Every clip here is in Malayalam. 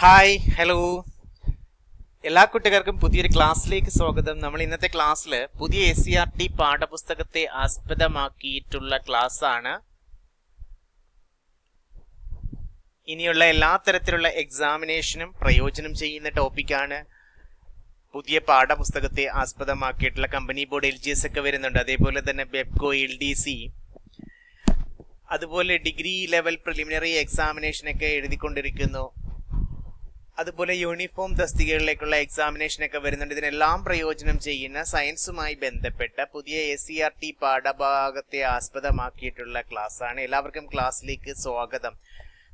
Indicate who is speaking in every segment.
Speaker 1: ഹായ് ഹലോ എല്ലാ കുട്ടികൾക്കും പുതിയൊരു ക്ലാസ്സിലേക്ക് സ്വാഗതം. നമ്മൾ ഇന്നത്തെ ക്ലാസ്സിൽ പുതിയ SCERT പാഠപുസ്തകത്തെ ആസ്പദമാക്കിയിട്ടുള്ള ക്ലാസ് ആണ്. ഇനിയുള്ള എല്ലാ തരത്തിലുള്ള എക്സാമിനേഷനും പ്രയോജനം ചെയ്യുന്ന ടോപ്പിക്കാണ്. പുതിയ പാഠപുസ്തകത്തെ ആസ്പദമാക്കിയിട്ടുള്ള കമ്പനി ബോർഡ് LGS ഒക്കെ വരുന്നുണ്ട്. അതേപോലെ തന്നെ ബെബ്കോ LDC, അതുപോലെ ഡിഗ്രി ലെവൽ പ്രിലിമിനറി എക്സാമിനേഷനൊക്കെ എഴുതിക്കൊണ്ടിരിക്കുന്നു. അതുപോലെ യൂണിഫോം തസ്തികകളിലേക്കുള്ള എക്സാമിനേഷനൊക്കെ വരുന്നുണ്ട്. ഇതിനെല്ലാം പ്രയോജനം ചെയ്യുന്ന സയൻസുമായി ബന്ധപ്പെട്ട പുതിയ SCERT പാഠഭാഗത്തെ ആസ്പദമാക്കിയിട്ടുള്ള ക്ലാസ്സാണ്. എല്ലാവർക്കും ക്ലാസ്സിലേക്ക് സ്വാഗതം.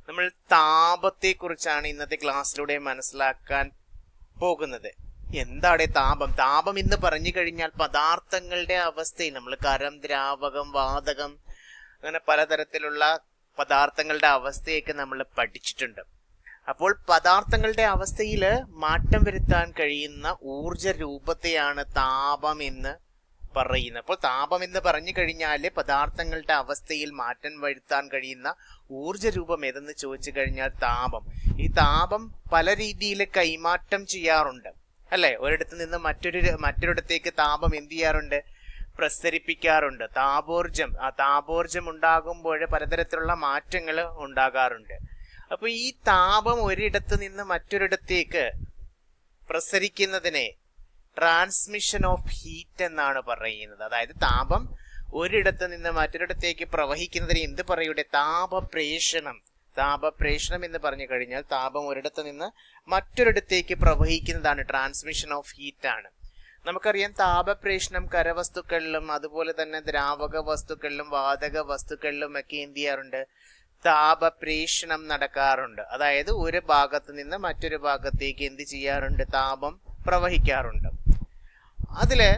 Speaker 1: നമ്മൾ താപത്തെ കുറിച്ചാണ് ഇന്നത്തെ ക്ലാസ്സിലൂടെ മനസ്സിലാക്കാൻ പോകുന്നത്. എന്താണ് താപം? താപം എന്ന് പറഞ്ഞു കഴിഞ്ഞാൽ പദാർത്ഥങ്ങളുടെ അവസ്ഥയിൽ നമ്മൾ ഖരം, ദ്രാവകം, വാതകം, അങ്ങനെ പലതരത്തിലുള്ള പദാർത്ഥങ്ങളുടെ അവസ്ഥയൊക്കെ നമ്മൾ പഠിച്ചിട്ടുണ്ട്. അപ്പോൾ പദാർത്ഥങ്ങളുടെ അവസ്ഥയിൽ മാറ്റം വരുത്താൻ കഴിയുന്ന ഊർജ രൂപത്തെയാണ് താപം എന്ന് പറയുന്നത്. അപ്പോൾ താപം എന്ന് പറഞ്ഞു കഴിഞ്ഞാൽ പദാർത്ഥങ്ങളുടെ അവസ്ഥയിൽ മാറ്റം വരുത്താൻ കഴിയുന്ന ഊർജ രൂപം ഏതെന്ന് ചോദിച്ചു കഴിഞ്ഞാൽ താപം. ഈ താപം പല രീതിയിൽ കൈമാറ്റം ചെയ്യാറുണ്ട്, അല്ലെ? ഒരിടത്ത് നിന്ന് മറ്റൊരിടത്തേക്ക് താപം എന്ത് ചെയ്യാറുണ്ട്? പ്രസരിപ്പിക്കാറുണ്ട്. താപോർജം ഉണ്ടാകുമ്പോൾ പലതരത്തിലുള്ള മാറ്റങ്ങൾ ഉണ്ടാകാറുണ്ട്. അപ്പൊ ഈ താപം ഒരിടത്ത് നിന്ന് മറ്റൊരിടത്തേക്ക് പ്രസരിക്കുന്നതിനെ ട്രാൻസ്മിഷൻ ഓഫ് ഹീറ്റ് എന്നാണ് പറയുന്നത്. അതായത് താപം ഒരിടത്ത് നിന്ന് മറ്റൊരിടത്തേക്ക് പ്രവഹിക്കുന്നതിന് എന്ത് പറയൂടെ? താപപ്രേഷണം. താപപ്രേഷണം എന്ന് പറഞ്ഞു കഴിഞ്ഞാൽ താപം ഒരിടത്ത് നിന്ന് മറ്റൊരിടത്തേക്ക് പ്രവഹിക്കുന്നതാണ്, ട്രാൻസ്മിഷൻ ഓഫ് ഹീറ്റ് ആണ്. നമുക്കറിയാം താപപ്രേഷണം ഖരവസ്തുക്കളിലും അതുപോലെ തന്നെ ദ്രാവക വസ്തുക്കളിലും വാതക വസ്തുക്കളിലും ഒക്കെ എന്ത് ചെയ്യാറുണ്ട്? താപപ്രേഷണം നടക്കാറുണ്ട്. അതായത് ഒരു ഭാഗത്ത് നിന്ന് മറ്റൊരു ഭാഗത്തേക്ക് എന്ത് ചെയ്യാറുണ്ട്? താപം പ്രവഹിക്കാറുണ്ട്. അതില്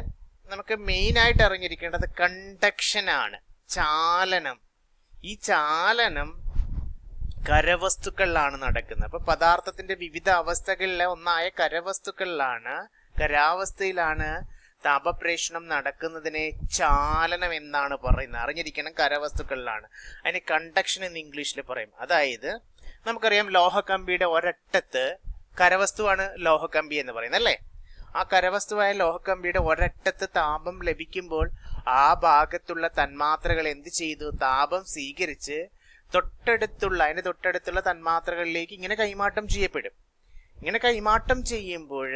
Speaker 1: നമുക്ക് മെയിൻ ആയിട്ട് അറിഞ്ഞിരിക്കേണ്ടത് കണ്ടക്ഷൻ ആണ്, ചാലനം. ഈ ചാലനം ഖരവസ്തുക്കളിലാണ് നടക്കുന്നത്. അപ്പൊ പദാർത്ഥത്തിന്റെ വിവിധ അവസ്ഥകളിലെ ഒന്നായ ഖരാവസ്ഥയിലാണ് താപപ്രേഷണം നടക്കുന്നതിനെ ചാലനം എന്നാണ് പറയുന്നത്. അറിഞ്ഞിരിക്കണം, ഖരവസ്തുക്കളിലാണ്. അതിന് കണ്ടക്ഷൻ എന്ന് ഇംഗ്ലീഷിൽ പറയും. അതായത് നമുക്കറിയാം ലോഹക്കമ്പിയുടെ ഒരറ്റത്ത്, ഖരവസ്തുവാണ് ലോഹക്കമ്പി എന്ന് പറയുന്നത്, അല്ലേ? ആ ഖരവസ്തുവായ ലോഹക്കമ്പിയുടെ ഒരറ്റത്ത് താപം ലഭിക്കുമ്പോൾ ആ ഭാഗത്തുള്ള തന്മാത്രകൾ എന്ത് ചെയ്തു? താപം സ്വീകരിച്ച് അതിന് തൊട്ടടുത്തുള്ള തന്മാത്രകളിലേക്ക് ഇങ്ങനെ കൈമാറ്റം ചെയ്യപ്പെടും. ഇങ്ങനെ കൈമാറ്റം ചെയ്യുമ്പോൾ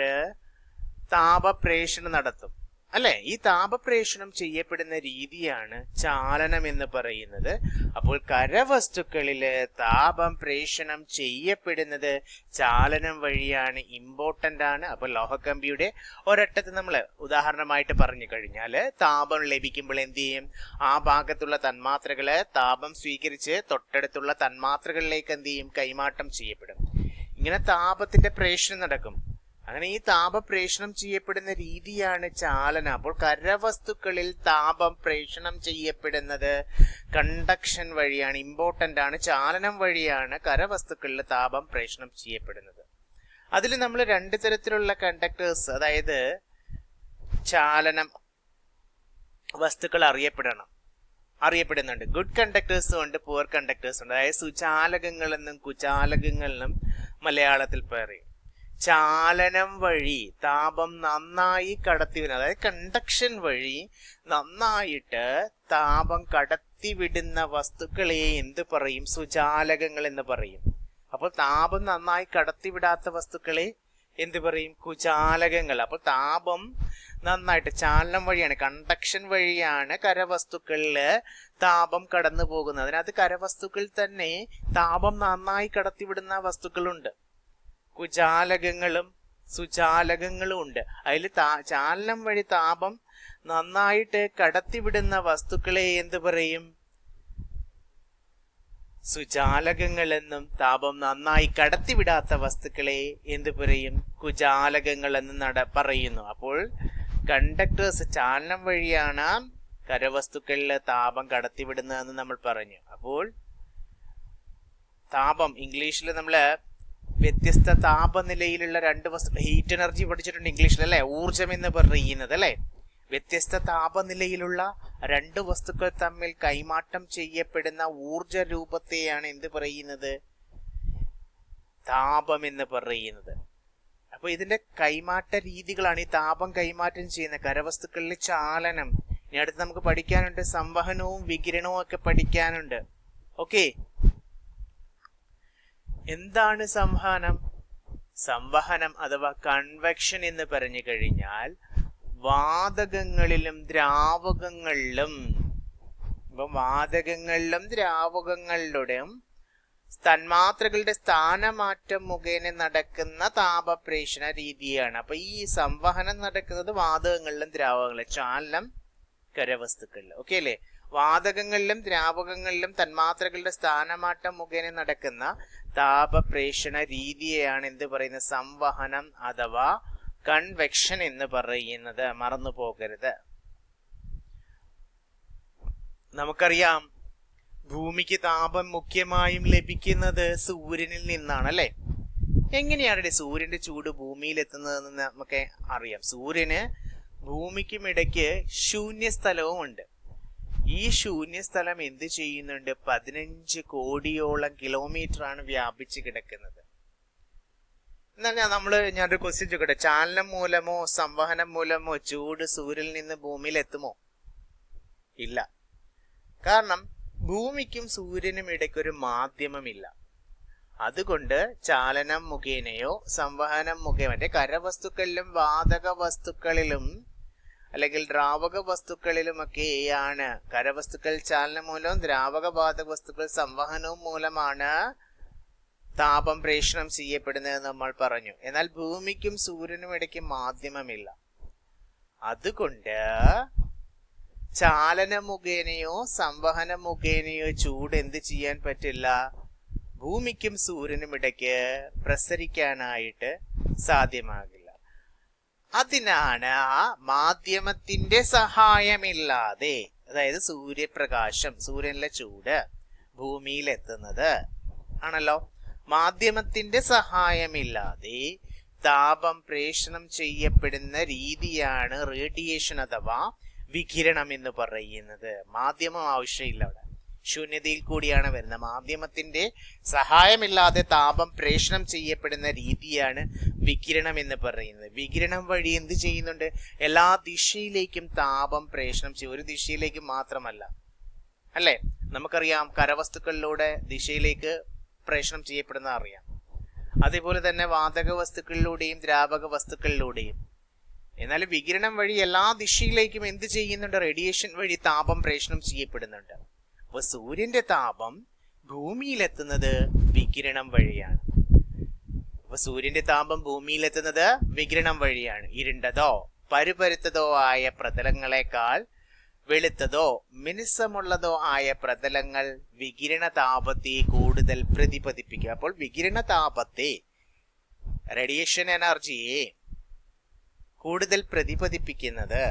Speaker 1: താപപ്രേഷണം നടത്തും, അല്ലെ? ഈ താപപ്രേഷണം ചെയ്യപ്പെടുന്ന രീതിയാണ് ചാലനം എന്ന് പറയുന്നത്. അപ്പോൾ ഖരവസ്തുക്കളില് താപം പ്രേഷണം ചെയ്യപ്പെടുന്നത് ചാലനം വഴിയാണ്, ഇമ്പോർട്ടന്റ് ആണ്. അപ്പോൾ ലോഹക്കമ്പിയുടെ ഒരറ്റത്ത് നമ്മൾ ഉദാഹരണമായിട്ട് പറഞ്ഞു കഴിഞ്ഞാൽ താപം ലഭിക്കുമ്പോൾ എന്ത് ചെയ്യും? ആ ഭാഗത്തുള്ള തന്മാത്രകള് താപം സ്വീകരിച്ച് തൊട്ടടുത്തുള്ള തന്മാത്രകളിലേക്ക് എന്ത് ചെയ്യും? കൈമാറ്റം ചെയ്യപ്പെടും. ഇങ്ങനെ താപത്തിന്റെ പ്രേഷണം നടക്കും. അങ്ങനെ ഈ താപപ്രേഷണം ചെയ്യപ്പെടുന്ന രീതിയാണ് ചാലനം. അപ്പോൾ ഖരവസ്തുക്കളിൽ താപം പ്രേഷണം ചെയ്യപ്പെടുന്നത് കണ്ടക്ഷൻ വഴിയാണ്, ഇമ്പോർട്ടന്റ് ആണ്. ചാലനം വഴിയാണ് ഖരവസ്തുക്കളിൽ താപം പ്രേഷണം ചെയ്യപ്പെടുന്നത്. അതിൽ നമ്മൾ രണ്ട് തരത്തിലുള്ള കണ്ടക്ടേഴ്സ്, അതായത് ചാലനം വസ്തുക്കൾ അറിയപ്പെടുന്നുണ്ട്. ഗുഡ് കണ്ടക്ടേഴ്സും ഉണ്ട്, പുവർ കണ്ടക്ടേഴ്സും ഉണ്ട്. അതായത് സുചാലകങ്ങളെന്നും കുചാലകങ്ങളെന്നും മലയാളത്തിൽ പറയും. ചാലനം വഴി താപം നന്നായി കടത്തിവിടുന്ന, അതായത് കണ്ടക്ഷൻ വഴി നന്നായിട്ട് താപം കടത്തിവിടുന്ന വസ്തുക്കളെ എന്ത് പറയും? സുചാലകങ്ങൾ എന്ന് പറയും. അപ്പോൾ താപം നന്നായി കടത്തിവിടാത്ത വസ്തുക്കളെ എന്ത് പറയും? കുചാലകങ്ങൾ. അപ്പോൾ താപം നന്നായിട്ട് ചാലനം വഴിയാണ്, കണ്ടക്ഷൻ വഴിയാണ് ഖരവസ്തുക്കളില് താപം കടന്നു പോകുന്നത്. അതിനകത്ത് ഖരവസ്തുക്കളിൽ തന്നെ താപം നന്നായി കടത്തിവിടുന്ന വസ്തുക്കളുണ്ട്, കുചാലകങ്ങളും സുചാലകങ്ങളും ഉണ്ട്. അതിൽ ചാലനം വഴി താപം നന്നായിട്ട് കടത്തിവിടുന്ന വസ്തുക്കളെ എന്ത് പറയും? സുചാലകങ്ങളെന്നും താപം നന്നായി കടത്തിവിടാത്ത വസ്തുക്കളെ എന്ത് പറയും? കുചാലകങ്ങൾ എന്ന് പറയുന്നു. അപ്പോൾ കണ്ടക്ടേഴ്സ് ചാലനം വഴിയാണ് ഖരവസ്തുക്കളിൽ താപം കടത്തിവിടുന്നതെന്ന് നമ്മൾ പറഞ്ഞു. അപ്പോൾ താപം ഇംഗ്ലീഷിൽ നമ്മള് വ്യത്യസ്ത താപനിലയിലുള്ള രണ്ട് വസ്തു, ഹീറ്റ് എനർജി പഠിച്ചിട്ടുണ്ട് ഇംഗ്ലീഷിൽ, അല്ലെ? ഊർജം എന്ന് പറയുന്നത്, അല്ലെ? വ്യത്യസ്ത താപനിലയിലുള്ള രണ്ട് വസ്തുക്കൾ തമ്മിൽ കൈമാറ്റം ചെയ്യപ്പെടുന്ന ഊർജ രൂപത്തെയാണ് എന്ത് പറയുന്നത്? താപം എന്ന് പറയുന്നത്. അപ്പൊ ഇതിന്റെ കൈമാറ്റ രീതികളാണ് ഈ താപം കൈമാറ്റം ചെയ്യുന്ന ഖരവസ്തുക്കളിലെ ചാലനം. ഇനി അടുത്ത് നമുക്ക് പഠിക്കാനുണ്ട് സംവഹനവും വികിരണവും ഒക്കെ പഠിക്കാനുണ്ട്. ഓക്കെ, എന്താണ് സംവഹനം? സംവഹനം അഥവാ കൺവെക്ഷൻ എന്ന് പറഞ്ഞു കഴിഞ്ഞാൽ വാതകങ്ങളിലും ദ്രാവകങ്ങളിലും ദ്രാവകങ്ങളിലൂടെയും തന്മാത്രകളുടെ സ്ഥാനമാറ്റം മുഖേന നടക്കുന്ന താപപ്രേഷണ രീതിയാണ്. അപ്പൊ ഈ സംവഹനം നടക്കുന്നത് വാതകങ്ങളിലും ദ്രാവകങ്ങളിലും, ചാലനം ഖരവസ്തുക്കളിലും. ഓക്കെ അല്ലേ? വാതകങ്ങളിലും ദ്രാവകങ്ങളിലും തന്മാത്രകളുടെ സ്ഥാനമാറ്റം മുഖേന നടക്കുന്ന താപപ്രേഷണ രീതിയെയാണ് എന്ത് പറയുന്നത്? സംവഹനം അഥവാ കൺവെക്ഷൻ എന്ന് പറയുന്നത്. മറന്നു പോകരുത്. നമുക്കറിയാം ഭൂമിക്ക് താപം മുഖ്യമായും ലഭിക്കുന്നത് സൂര്യനിൽ നിന്നാണ് അല്ലെ? എങ്ങനെയാണ് സൂര്യന്റെ ചൂട് ഭൂമിയിൽ എത്തുന്നതെന്ന് നമുക്ക് അറിയാം. സൂര്യന് ഭൂമിക്കും ഇടയ്ക്ക് ശൂന്യസ്ഥലവും ഉണ്ട്. ഈ ശൂന്യസ്ഥലം എന്ത് ചെയ്യുന്നുണ്ട്? 15 കോടിയോളം കിലോമീറ്റർ ആണ് വ്യാപിച്ച് കിടക്കുന്നത്. എന്നാൽ ഞാനൊരു ക്വസ്റ്റ്യൻ ചോദിക്കട്ടെ, ചാലനം മൂലമോ സംവഹനം മൂലമോ ചൂട് സൂര്യനിൽ നിന്ന് ഭൂമിയിൽ എത്തുമോ? ഇല്ല. കാരണം ഭൂമിക്കും സൂര്യനും ഇടയ്ക്കൊരു മാധ്യമമില്ല. അതുകൊണ്ട് ചാലനം മുഖേനയോ സംവഹനം മുഖേന ഖരവസ്തുക്കളിലും വാതക വസ്തുക്കളിലും അല്ലെങ്കിൽ ദ്രാവക വസ്തുക്കളിലുമൊക്കെയാണ് ഖരവസ്തുക്കൾ ചാലനം മൂലവും ദ്രാവക വാതക വസ്തുക്കൾ സംവഹനവും മൂലമാണ് താപം പ്രേഷണം ചെയ്യപ്പെടുന്നതെന്ന് നമ്മൾ പറഞ്ഞു. എന്നാൽ ഭൂമിക്കും സൂര്യനും ഇടയ്ക്ക് മാധ്യമമില്ല. അതുകൊണ്ട് ചാലന മുഖേനയോ സംവഹന മുഖേനയോ ചൂട് എന്ത് ചെയ്യാൻ പറ്റില്ല? ഭൂമിക്കും സൂര്യനും ഇടയ്ക്ക് പ്രസരിക്കാനായിട്ട് സാധ്യമാകില്ല. അതിനാണ് ആ മാധ്യമത്തിന്റെ സഹായമില്ലാതെ, അതായത് സൂര്യപ്രകാശം, സൂര്യനിലെ ചൂട് ഭൂമിയിൽ എത്തുന്നത് ആണല്ലോ. മാധ്യമത്തിന്റെ സഹായമില്ലാതെ താപം പ്രേഷണം ചെയ്യപ്പെടുന്ന രീതിയാണ് റേഡിയേഷൻ അഥവാ വികിരണം എന്ന് പറയുന്നത്. മാധ്യമം ആവശ്യമില്ല. അവിടെ ശൂന്യതയിൽ കൂടിയാണ് വരുന്നത്. മാധ്യമത്തിന്റെ സഹായമില്ലാതെ താപം പ്രേഷണം ചെയ്യപ്പെടുന്ന രീതിയാണ് വികിരണം എന്ന് പറയുന്നത്. വികിരണം വഴി എന്ത് ചെയ്യുന്നുണ്ട്? എല്ലാ ദിശയിലേക്കും താപം പ്രേഷണം ചെയ്യും. ഒരു ദിശയിലേക്ക് മാത്രമല്ല അല്ലെ? നമുക്കറിയാം ഖരവസ്തുക്കളിലൂടെ ദിശയിലേക്ക് പ്രേഷണം ചെയ്യപ്പെടുന്ന അറിയാം. അതേപോലെ തന്നെ വാതക വസ്തുക്കളിലൂടെയും ദ്രാവക വസ്തുക്കളിലൂടെയും. എന്നാൽ വികിരണം വഴി എല്ലാ ദിശയിലേക്കും എന്ത് ചെയ്യുന്നുണ്ട്? റേഡിയേഷൻ വഴി താപം പ്രേഷണം ചെയ്യപ്പെടുന്നുണ്ട്. അപ്പൊ സൂര്യന്റെ താപം ഭൂമിയിലെത്തുന്നത് വികിരണം വഴിയാണ്. അപ്പൊ സൂര്യന്റെ താപം ഭൂമിയിലെത്തുന്നത് വികിരണം വഴിയാണ്. ഇരുണ്ടതോ പരുപരുത്തതോ ആയ പ്രതലങ്ങളെക്കാൾ വെളുത്തതോ മിനുസമുള്ളതോ ആയ പ്രതലങ്ങൾ വികിരണ താപത്തെ കൂടുതൽ പ്രതിപദിപ്പിക്കും. അപ്പോൾ വികിരണ താപത്തെ, റേഡിയേഷൻ എനർജിയെ കൂടുതൽ പ്രതിപദിപ്പിക്കുന്നത്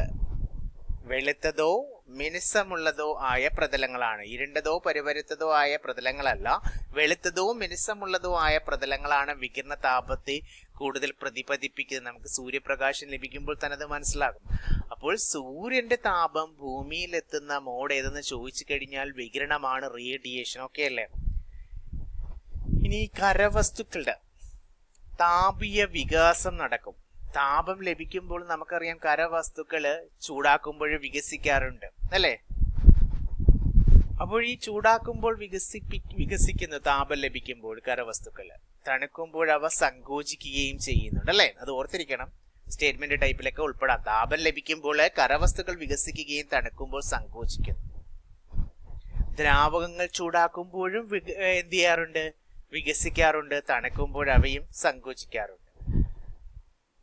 Speaker 1: വെളുത്തതോ മിനുസമുള്ളതോ ആയ പ്രതലങ്ങളാണ്. ഇരുണ്ടതോ പരുപരുത്തതോ ആയ പ്രതലങ്ങളല്ല, വെളുത്തതോ മിനുസമുള്ളതോ ആയ പ്രതലങ്ങളാണ് വികിരണ താപത്തെ കൂടുതൽ പ്രതിപദിപ്പിക്കുന്നത്. നമുക്ക് സൂര്യപ്രകാശം ലഭിക്കുമ്പോൾ തന്നെ അത് മനസ്സിലാകും. അപ്പോൾ സൂര്യന്റെ താപം ഭൂമിയിൽ എത്തുന്ന മോഡ് ഏതെന്ന് ചോദിച്ചു കഴിഞ്ഞാൽ വികിരണമാണ്, റേഡിയേഷൻ. ഓക്കെ അല്ലേ? ഇനി ഖരവസ്തുക്കളുടെ താപീയ വികാസം നടക്കും. താപം ലഭിക്കുമ്പോൾ നമുക്കറിയാം ഖരവസ്തുക്കള് ചൂടാക്കുമ്പോൾ വികസിക്കാറുണ്ട് അല്ലേ? അപ്പോൾ ഈ ചൂടാക്കുമ്പോൾ വികസിക്കുന്ന താപം ലഭിക്കുമ്പോൾ ഖരവസ്തുക്കള് തണുക്കുമ്പോൾ അവ സങ്കോചിക്കുകയും ചെയ്യുന്നുണ്ട് അല്ലെ? അത് ഓർത്തിരിക്കണം. സ്റ്റേറ്റ്മെന്റ് ടൈപ്പിലൊക്കെ ഉൾപ്പെടാം. താപം ലഭിക്കുമ്പോൾ ഖരവസ്തുക്കൾ വികസിക്കുകയും തണുക്കുമ്പോൾ സങ്കോചിക്കുന്നു. ദ്രാവകങ്ങൾ ചൂടാക്കുമ്പോഴും എന്ത് ചെയ്യാറുണ്ട്? വികസിക്കാറുണ്ട്. തണുക്കുമ്പോൾ അവയും സങ്കോചിക്കാറുണ്ട്.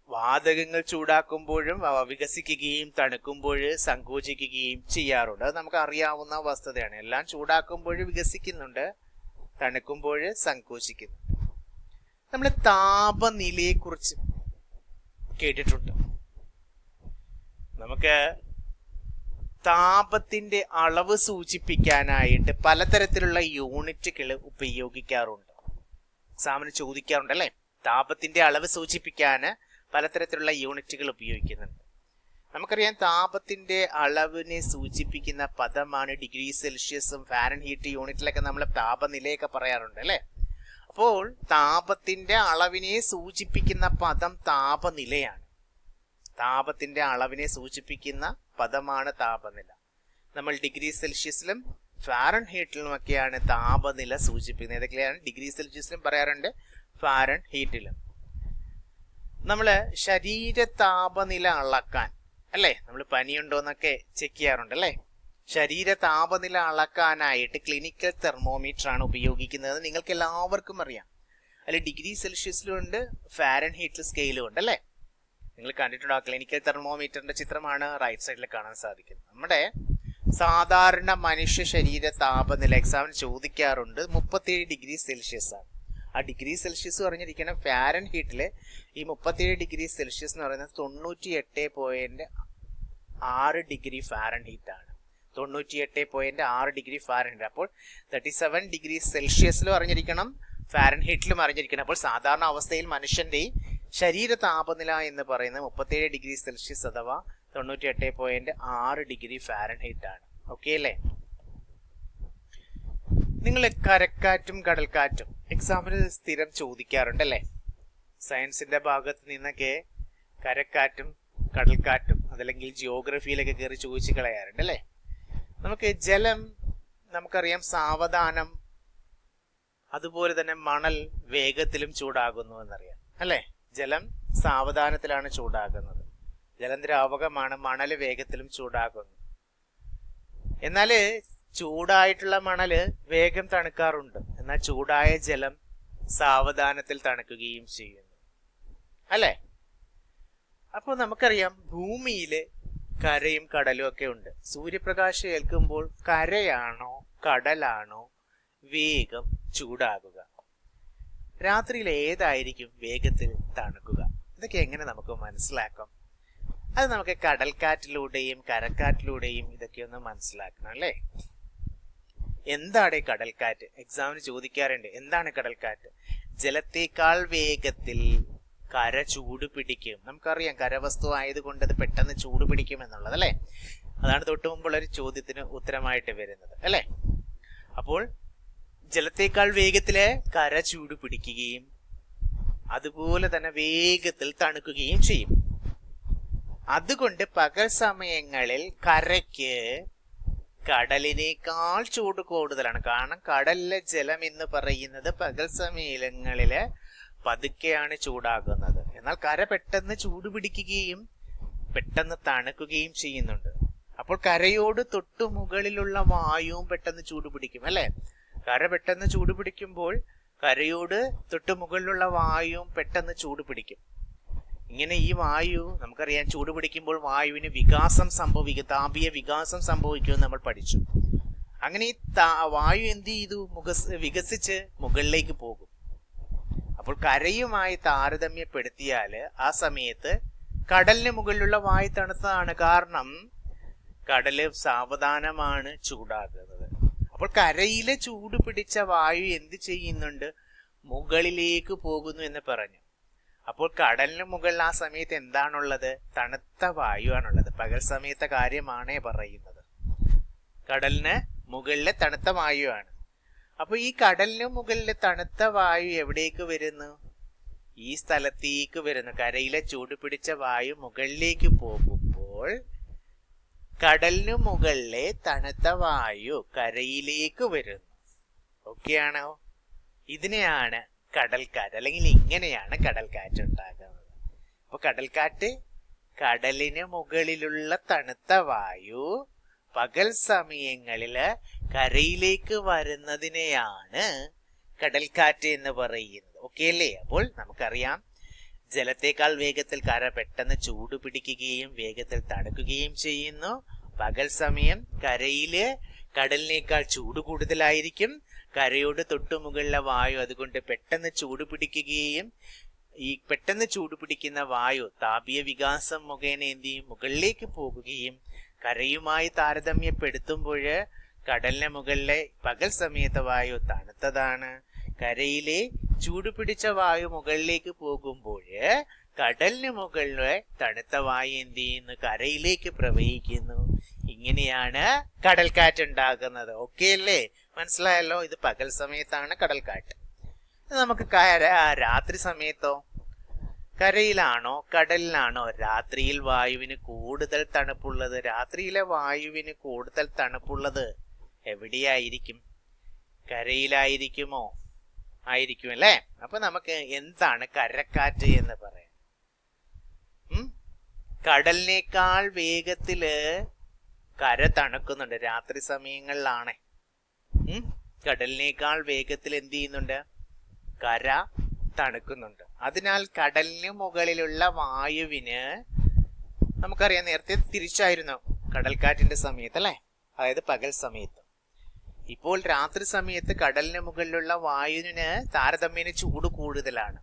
Speaker 1: വാതകങ്ങൾ ചൂടാക്കുമ്പോഴും അവ വികസിക്കുകയും തണുക്കുമ്പോൾ സങ്കോചിക്കുകയും ചെയ്യാറുണ്ട്. അത് നമുക്ക് അറിയാവുന്ന വസ്തുതയാണ്. എല്ലാം ചൂടാക്കുമ്പോൾ വികസിക്കുന്നുണ്ട്, തണുക്കുമ്പോൾ സങ്കോചിക്കുന്നു. നമ്മൾ താപനിലയെ കുറിച്ച് കേട്ടിട്ടുണ്ട്. നമുക്ക് താപത്തിന്റെ അളവ് സൂചിപ്പിക്കാനായിട്ട് പലതരത്തിലുള്ള യൂണിറ്റുകൾ ഉപയോഗിക്കാറുണ്ട്. എക്സാമിന് ചോദിക്കാറുണ്ട് അല്ലെ? താപത്തിന്റെ അളവ് സൂചിപ്പിക്കാൻ പലതരത്തിലുള്ള യൂണിറ്റുകൾ ഉപയോഗിക്കുന്നുണ്ട്. നമുക്കറിയാം താപത്തിന്റെ അളവിനെ സൂചിപ്പിക്കുന്ന പദമാണ് ഡിഗ്രി സെൽഷ്യസും ഫാരൻഹീറ്റ് യൂണിറ്റിലൊക്കെ നമ്മൾ താപനിലയൊക്കെ പറയാറുണ്ട് അല്ലെ? അപ്പൊ അപ്പോൾ താപത്തിന്റെ അളവിനെ സൂചിപ്പിക്കുന്ന പദം താപനിലയാണ്. താപത്തിന്റെ അളവിനെ സൂചിപ്പിക്കുന്ന പദമാണ് താപനില. നമ്മൾ ഡിഗ്രി സെൽഷ്യസിലും ഫാരൻഹീറ്റിലുമൊക്കെയാണ് താപനില സൂചിപ്പിക്കുന്നത്. ഏതൊക്കെയാണ്? ഡിഗ്രി സെൽഷ്യസിലും പറയാറുണ്ട്, ഫാരൻഹീറ്റിലും. നമ്മള് ശരീര താപനില അളക്കാൻ അല്ലേ, നമ്മൾ പനിയുണ്ടോന്നൊക്കെ ചെക്ക് ചെയ്യാറുണ്ട് അല്ലേ. ശരീര താപനില അളക്കാനായിട്ട് ക്ലിനിക്കൽ തെർമോമീറ്റർ ആണ് ഉപയോഗിക്കുന്നത്. നിങ്ങൾക്ക് എല്ലാവർക്കും അറിയാം. അതിൽ ഡിഗ്രി സെൽഷ്യസിലും ഉണ്ട്, ഫാരൻഹീറ്റിൽ സ്കെയിലും ഉണ്ട് അല്ലേ. നിങ്ങൾ കണ്ടിട്ടുണ്ടോ? ക്ലിനിക്കൽ തെർമോമീറ്ററിന്റെ ചിത്രമാണ് റൈറ്റ് സൈഡിൽ കാണാൻ സാധിക്കുന്നത്. നമ്മുടെ സാധാരണ മനുഷ്യ ശരീര താപനില എക്സാമിന് ചോദിക്കാറുണ്ട് 37 ഡിഗ്രി സെൽഷ്യസ് ആണ്. ആ ഡിഗ്രി സെൽഷ്യസ് പറഞ്ഞിരിക്കണം ഫാരൻഹീറ്റില് ഈ 37 ഡിഗ്രി സെൽഷ്യസ് എന്ന് പറയുന്നത് 98.6 ഡിഗ്രി ഫാരൻഹീറ്റ് ആണ്. 98.6 ഡിഗ്രി ഫാരൻഹീറ്റ്. അപ്പോൾ 37 ഡിഗ്രി സെൽഷ്യസിലും അറിഞ്ഞിരിക്കണം, ഫാരൻഹീറ്റിലും അറിഞ്ഞിരിക്കണം. അപ്പോൾ സാധാരണ അവസ്ഥയിൽ മനുഷ്യന്റെ ശരീര താപനില എന്ന് പറയുന്നത് 37 ഡിഗ്രി സെൽഷ്യസ് അഥവാ 98.6 ഡിഗ്രി ഫാരൻഹീറ്റ് ആണ്. ഓക്കെ അല്ലേ? നിങ്ങൾ കരക്കാറ്റും കടൽക്കാറ്റും എക്സാമിന് സ്ഥിരം ചോദിക്കാറുണ്ടല്ലേ. സയൻസിന്റെ ഭാഗത്ത് നിന്നൊക്കെ കരക്കാറ്റും കടൽക്കാറ്റും അതല്ലെങ്കിൽ ജിയോഗ്രഫിയിലൊക്കെ കയറി ചോദിച്ചു കളയാറുണ്ട് അല്ലേ. നമുക്ക് ജലം നമുക്കറിയാം സാവധാനം, അതുപോലെ തന്നെ മണൽ വേഗത്തിലും ചൂടാകുന്നു എന്നറിയാം അല്ലേ. ജലം സാവധാനത്തിലാണ് ചൂടാകുന്നത്. ജലം ദ്രാവകമാണ്, മണല് വേഗത്തിലും ചൂടാകുന്നു. എന്നാല് ചൂടായിട്ടുള്ള മണല് വേഗം തണുക്കാറുണ്ട്, എന്നാൽ ചൂടായ ജലം സാവധാനത്തിൽ തണുക്കുകയും ചെയ്യുന്നു അല്ലേ. അപ്പോൾ നമുക്കറിയാം ഭൂമിയില് കരയും കടലും ഒക്കെ ഉണ്ട്. സൂര്യപ്രകാശം ഏൽക്കുമ്പോൾ കരയാണോ കടലാണോ വേഗം ചൂടാകുക? രാത്രിയിൽ ഏതായിരിക്കും വേഗത്തിൽ തണുക്കുക? ഇതൊക്കെ എങ്ങനെ നമുക്ക് മനസ്സിലാക്കാം? അത് നമുക്ക് കടൽക്കാറ്റിലൂടെയും കരക്കാറ്റിലൂടെയും ഇതൊക്കെ ഒന്ന് മനസ്സിലാക്കണം അല്ലേ. എന്താണ് ഈ കടൽക്കാറ്റ്? എക്സാമിന് ചോദിക്കാറുണ്ട്. എന്താണ് കടൽക്കാറ്റ്? ജലത്തേക്കാൾ വേഗത്തിൽ കര ചൂട് പിടിക്കും. നമുക്കറിയാം കരവസ്തു ആയതുകൊണ്ട് അത് പെട്ടെന്ന് ചൂട് പിടിക്കും എന്നുള്ളത് അല്ലേ. അതാണ് തൊട്ട് മുമ്പുള്ള ഒരു ചോദ്യത്തിന് ഉത്തരമായിട്ട് വരുന്നത് അല്ലേ. അപ്പോൾ ജലത്തേക്കാൾ വേഗത്തില് കര ചൂട് പിടിക്കുകയും അതുപോലെ തന്നെ വേഗത്തിൽ തണുക്കുകയും ചെയ്യും. അതുകൊണ്ട് പകൽ സമയങ്ങളിൽ കരയ്ക്ക് കടലിനേക്കാൾ ചൂട് കൂടുതലാണ്. കാരണം കടലിലെ ജലം എന്ന് പറയുന്നത് പകൽ സമയങ്ങളില് പതുക്കെയാണ് ചൂടാകുന്നത്. എന്നാൽ കര പെട്ടെന്ന് ചൂട് പിടിക്കുകയും പെട്ടെന്ന് തണുക്കുകയും ചെയ്യുന്നുണ്ട്. അപ്പോൾ കരയോട് തൊട്ടു മുകളിലുള്ള വായുവും പെട്ടെന്ന് ചൂട് പിടിക്കും അല്ലെ. കര പെട്ടെന്ന് ചൂട് പിടിക്കുമ്പോൾ കരയോട് തൊട്ടു മുകളിലുള്ള വായുവും പെട്ടെന്ന് ചൂട് പിടിക്കും. ഇങ്ങനെ ഈ വായു നമുക്കറിയാം ചൂട് പിടിക്കുമ്പോൾ വായുവിന് വികാസം സംഭവിക്കും, താപീയ വികാസം സംഭവിക്കുമെന്ന് നമ്മൾ പഠിച്ചു. അങ്ങനെ ഈ വായു എന്ത് ചെയ്തു? വികസിച്ച് മുകളിലേക്ക് പോകും. അപ്പോൾ കരയുമായി താരതമ്യപ്പെടുത്തിയാല് ആ സമയത്ത് കടലിന് മുകളിലുള്ള വായു തണുത്തതാണ്. കാരണം കടല് സാവധാനമാണ് ചൂടാകുന്നത്. അപ്പോൾ കരയിലെ ചൂട് പിടിച്ച വായു എന്ത് ചെയ്യുന്നുണ്ട്? മുകളിലേക്ക് പോകുന്നു എന്ന് പറഞ്ഞു. അപ്പോൾ കടലിന് മുകളിൽ ആ സമയത്ത് എന്താണുള്ളത്? തണുത്ത വായു ആണുള്ളത്. പകൽ സമയത്തെ കാര്യമാണേ പറയുന്നത്. കടലിന് മുകളിലെ തണുത്ത വായു ആണ്. അപ്പൊ ഈ കടലിന് മുകളിലെ തണുത്ത വായു എവിടേക്ക് വരുന്നു? ഈ സ്ഥലത്തേക്ക് വരുന്നു. കരയിലെ ചൂട് പിടിച്ച വായു മുകളിലേക്ക് പോകുമ്പോൾ കടലിന് മുകളിലെ തണുത്ത വായു കരയിലേക്ക് വരുന്നു. ഓക്കെ ആണോ? ഇതിനെയാണ് കടൽക്കാറ്റ്, അല്ലെങ്കിൽ ഇങ്ങനെയാണ് കടൽക്കാറ്റ് ഉണ്ടാകുന്നത്. അപ്പൊ കടൽക്കാറ്റ് കടലിന് മുകളിലുള്ള തണുത്ത വായു പകൽ സമയങ്ങളില് കരയിലേക്ക് വരുന്നതിനെയാണ് കടൽക്കാറ്റ് എന്ന് പറയുന്നത്. ഓക്കെ അല്ലേ? അപ്പോൾ നമുക്കറിയാം ജലത്തേക്കാൾ വേഗത്തിൽ കര പെട്ടെന്ന് ചൂട് പിടിക്കുകയും വേഗത്തിൽ തണുക്കുകയും ചെയ്യുന്നു. പകൽ സമയം കരയില് കടലിനേക്കാൾ ചൂട് കൂടുതലായിരിക്കും. കരയോട് തൊട്ടുമുകളിലെ വായു അതുകൊണ്ട് പെട്ടെന്ന് ചൂട് പിടിക്കുകയും ഈ പെട്ടെന്ന് ചൂട് പിടിക്കുന്ന വായു താപീയ വികാസം മുഖേന എന്ത് ചെയ്യും? മുകളിലേക്ക് പോകുകയും കരയുമായി താരതമ്യപ്പെടുത്തുമ്പോൾ കടലിന് മുകളിലെ പകൽ സമയത്തെ വായു തണുത്തതാണ്. കരയിലെ ചൂട് പിടിച്ച വായു മുകളിലേക്ക് പോകുമ്പോൾ കടലിന് മുകളിലെ തണുത്ത വായു എന്ത് ചെയ്യുന്നു? കരയിലേക്ക് പ്രവഹിക്കുന്നു. ഇങ്ങനെയാണ് കടൽക്കാറ്റ് ഉണ്ടാകുന്നത്. ഓക്കെ അല്ലേ? മനസ്സിലായല്ലോ? ഇത് പകൽ സമയത്താണ് കടൽക്കാറ്റ്. നമുക്ക് രാത്രി സമയത്തോ? കരയിലാണോ കടലിലാണോ രാത്രിയിൽ വായുവിന് കൂടുതൽ തണുപ്പുള്ളത്? രാത്രിയിലെ വായുവിന് കൂടുതൽ തണുപ്പുള്ളത് എവിടെയായിരിക്കും? കരയിലായിരിക്കുമോ? ആയിരിക്കും അല്ലേ? അപ്പൊ നമുക്ക് എന്താണ് കരക്കാറ്റ് എന്ന് പറയാം? കടലിനേക്കാൾ വേഗത്തില് കര തണുക്കുന്നുണ്ട് രാത്രി സമയങ്ങളിലാണ്. കടലിനേക്കാൾ വേഗത്തിൽ എന്ത് ചെയ്യുന്നുണ്ട്? കര തണുക്കുന്നുണ്ട്. അതിനാൽ കടലിന് മുകളിലുള്ള വായുവിന്, നമുക്കറിയാം നേരത്തെ തിരിച്ചായിരുന്നു കടൽക്കാറ്റിന്റെ സമയത്ത് അല്ലെ, അതായത് പകൽ സമയത്ത്. ഇപ്പോൾ രാത്രി സമയത്ത് കടലിന് മുകളിലുള്ള വായുവിന് താരതമ്യേന ചൂട് കൂടുതലാണ്.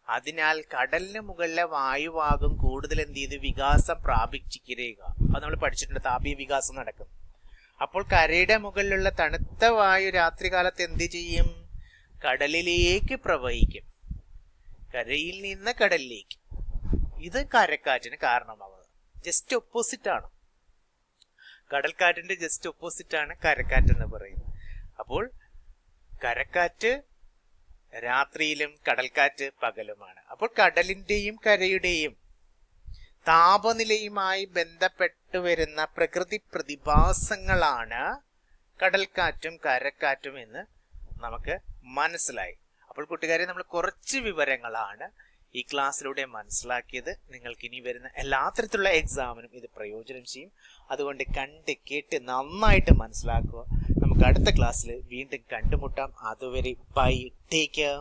Speaker 1: അതിനാൽ കടലിന് മുകളിലെ വായുവാകും കൂടുതൽ എന്ത് ചെയ്ത് വികാസം പ്രാപിച്ചിരിക്കുക. അത് നമ്മൾ പഠിച്ചിട്ടുണ്ട്, താപീയ വികാസം നടക്കും. അപ്പോൾ കരയുടെ മുകളിലുള്ള തണുത്ത വായു രാത്രികാലത്ത് എന്ത് ചെയ്യും? കടലിലേക്ക് പ്രവഹിക്കും, കരയിൽ നിന്ന് കടലിലേക്ക്. ഇത് കരക്കാറ്റിന് കാരണമാവുന്നത്. ജസ്റ്റ് ഓപ്പോസിറ്റ് ആണ്. കടൽക്കാറ്റിന്റെ ജസ്റ്റ് ഓപ്പോസിറ്റ് ആണ് കരക്കാറ്റ് എന്ന് പറയുന്നത്. അപ്പോൾ കരക്കാറ്റ് രാത്രിയിലും കടൽക്കാറ്റ് പകലുമാണ്. അപ്പോൾ കടലിന്റെയും കരയുടെയും താപനിലയുമായി ബന്ധപ്പെട്ടു വരുന്ന പ്രകൃതി പ്രതിഭാസങ്ങളാണ് കടൽക്കാറ്റും കരക്കാറ്റും എന്ന് നമുക്ക് മനസ്സിലായി. അപ്പോൾ കൂട്ടുകാരെ, നമ്മൾ കുറച്ച് വിവരങ്ങളാണ് ഈ ക്ലാസ്സിലൂടെ മനസ്സിലാക്കിയത്. നിങ്ങൾക്ക് ഇനി വരുന്ന എല്ലാ തരത്തിലുള്ള എക്സാമിനും ഇത് പ്രയോജനം ചെയ്യും. അതുകൊണ്ട് കണ്ട് കേട്ട് നന്നായിട്ട് മനസ്സിലാക്കുക. നമുക്ക് അടുത്ത ക്ലാസ്സിൽ വീണ്ടും കണ്ടുമുട്ടാം. അതുവരെ ബൈ, ടേക്ക് കെയർ.